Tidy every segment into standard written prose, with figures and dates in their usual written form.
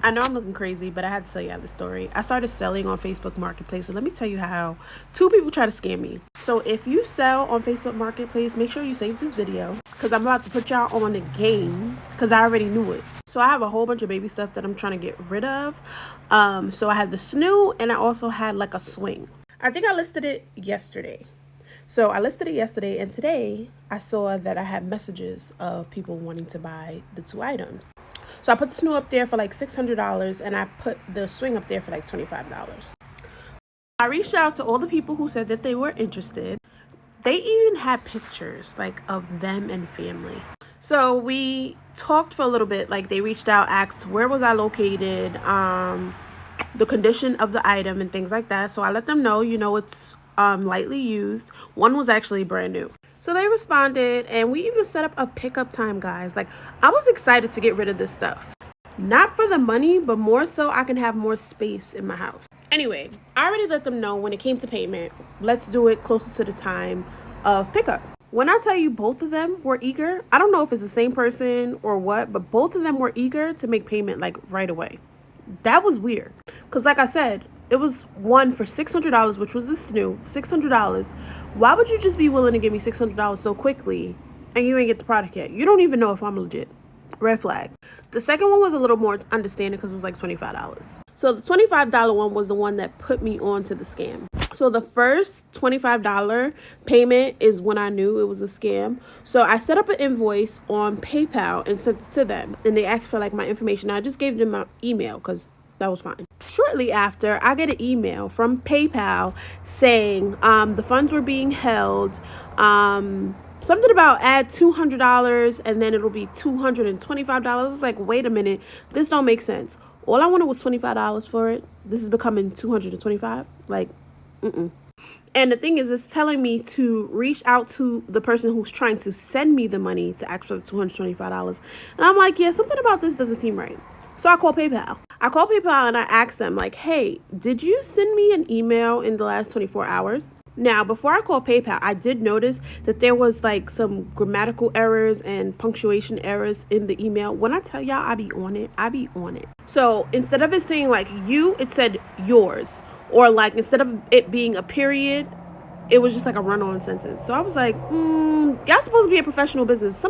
I know I'm looking crazy, but I had to tell y'all the story. I started selling on Facebook Marketplace, and let me tell you how two people try to scam me. So if you sell on Facebook Marketplace, make sure you save this video because I'm about to put y'all on the game because I already knew it. So I have a whole bunch of baby stuff that I'm trying to get rid of. So I had the snoo, and I also had like a swing. I think I listed it yesterday. So I listed it yesterday, and today I saw that I had messages of people wanting to buy the two items. So I put the snoo up there for like $600, and I put the swing up there for like $25. I reached out to all the people who said that they were interested. They even had pictures like of them and family. So we talked for a little bit. Like they reached out, asked where was I located, the condition of the item and things like that. So I let them know, it's lightly used. One was actually brand new. So they responded, and we even set up a pickup time, guys. Like I was excited to get rid of this stuff. Not for the money, but more so I can have more space in my house. Anyway, I already let them know when it came to payment, let's do it closer to the time of pickup. When I tell you both of them were eager, I don't know if it's the same person or what, but both of them were eager to make payment like right away. That was weird. Because like I said, it was one for $600, which was the snoo, $600. Why would you just be willing to give me $600 so quickly and you ain't get the product yet? You don't even know if I'm legit. Red flag. The second one was a little more understanding because it was like $25. So the $25 one was the one that put me on to the scam. So the first $25 payment is when I knew it was a scam. So I set up an invoice on PayPal and sent it to them. And they asked for like my information. I just gave them my email because that was fine. Shortly after, I get an email from PayPal saying the funds were being held. Something about add $200 and then it'll be $225. It's like, wait a minute, this don't make sense. All I wanted was $25 for it. This is becoming $225. Like, And the thing is, it's telling me to reach out to the person who's trying to send me the money to ask for the $225. And I'm like, yeah, something about this doesn't seem right. So I call PayPal. And I ask them like, hey, did you send me an email in the last 24 hours? Now, before I call PayPal, I did notice that there was like some grammatical errors and punctuation errors in the email. When I tell y'all I be on it. So instead of it saying like you, it said yours. Or like instead of it being a period, it was just like a run-on sentence. So I was like, y'all supposed to be a professional business.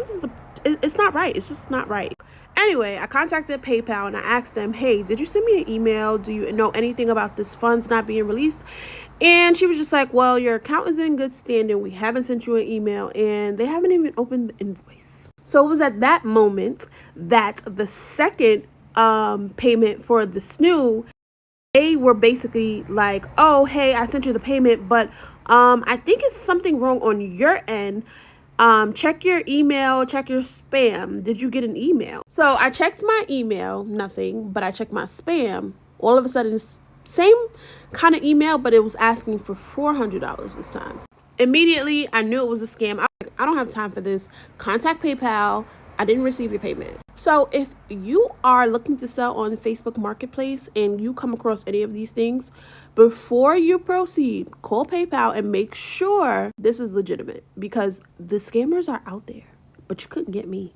It's not right. It's just not right. Anyway, I contacted PayPal and I asked them, hey, did you send me an email? Do you know anything about this funds not being released? And she was just like, well, your account is in good standing. We haven't sent you an email and they haven't even opened the invoice. So it was at that moment that the second payment for the snoo, they were basically like, oh, hey, I sent you the payment, but I think it's something wrong on your end. Check your email, check your spam. Did you get an email? So I checked my email, nothing, but I checked my spam. All of a sudden, same kind of email, but it was asking for $400 this time. Immediately, I knew it was a scam. I don't have time for this. Contact PayPal. I didn't receive your payment. So if you are looking to sell on Facebook Marketplace and you come across any of these things, before you proceed, call PayPal and make sure this is legitimate because the scammers are out there, but you couldn't get me.